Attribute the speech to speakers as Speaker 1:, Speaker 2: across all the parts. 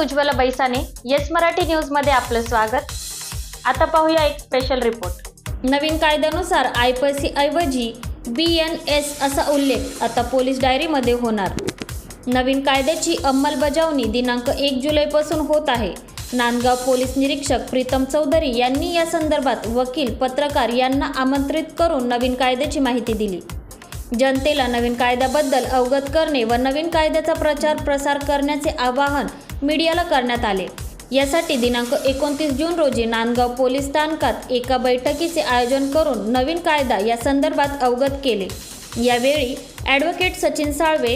Speaker 1: Ujjwala बैसाने yes Marathi news मध्ये आपलं स्वागत। आता पाहूया एक स्पेशल रिपोर्ट। नवीन कायद्यानुसार आयपीसी ऐवजी BNS असा उल्लेख आता पोलीस डायरीमध्ये होणार। नवीन कायद्याची अंमलबजावणी दिनांक 1 जुलैपासून होत आहे। नांदगाव पोलीस निरीक्षक प्रीतम चौधरी यांनी या संदर्भात वकील, पत्रकार यांना आमंत्रित करून नवीन कायद्याची माहिती दिली। जनतेला नवीन कायद्याबद्दल अवगत करणे व नवीन कायद्याचा प्रचार प्रसार करण्याचे आवाहन मीडियाला करण्यात आले। यासाठी दिनांक 29 जून रोजी नांदगाव पोलीस स्थानकात एका बैठकीचे आयोजन करून नवीन कायदा या संदर्भात अवगत केले। यावेळी ॲडव्होकेट सचिन साळवे,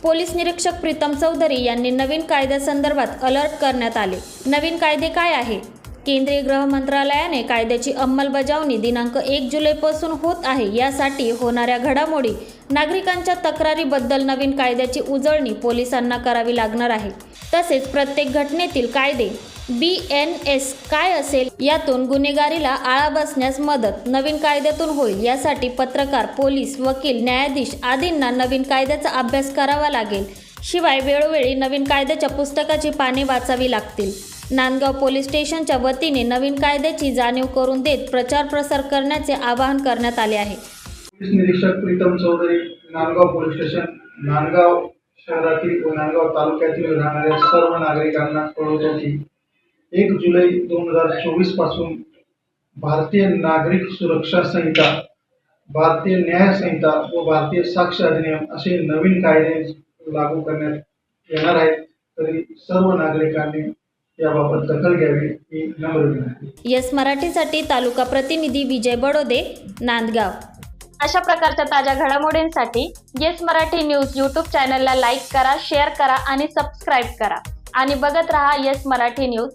Speaker 1: पोलीस निरीक्षक प्रीतम चौधरी यांनी नवीन कायद्यासंदर्भात अलर्ट करण्यात आले। नवीन कायदे काय आहे? केंद्रीय गृह मंत्रालयाने कायद्याची अंमलबजावणी दिनांक 1 जुलैपासून होत आहे। यासाठी होणाऱ्या घडामोडी, नागरिकांच्या तक्रारीबद्दल नवीन कायद्याची उजळणी पोलिसांना करावी लागणार आहे। तसेच प्रत्येक घटनेतील कायदे BNS काय असेल यातून गुन्हेगारीला आळा बसण्यास मदत नवीन कायद्यातून होईल। यासाठी पत्रकार, पोलीस, वकील, न्यायाधीश आदींना नवीन कायद्याचा अभ्यास करावा लागेल। शिवाय वेळोवेळी नवीन कायद्याच्या पुस्तकाची पाने वाचावी लागतील। नांदगाव पोलीस स्टेशनच्या वतीने नवीन कायद्याची जाणीव करून देत प्रचार प्रसार करण्याचे आवाहन करण्यात आले आहे।
Speaker 2: पोलीस निरीक्षक प्रीतम चौधरी, नांदगाव पोलीस स्टेशन, नांदगाव शहरातील व नांदगाव तालुक्यातील राहणाऱ्या सर्व नागरिकांना कळवतो की 1 जुलै 2024 पासून भारतीय नागरिक सुरक्षा संहिता, भारतीय न्याय संहिता व भारतीय साक्ष अधिनियम असे नवीन कायदे लागू करण्यात येणार आहेत। तरी सर्व नागरिकांनी याबाबत दखल घ्यावी ही नम्र विनंती।
Speaker 1: येस मराठीसाठी तालुका प्रतिनिधी विजय बडोदे, नांदगाव। अशा प्रकारच्या ताज्या घडामोडींसाठी येस मराठी न्यूज यूट्यूब चॅनलला लाईक करा, शेअर करा आणि सबस्क्राईब करा आणि बघत रहा येस मराठी न्यूज।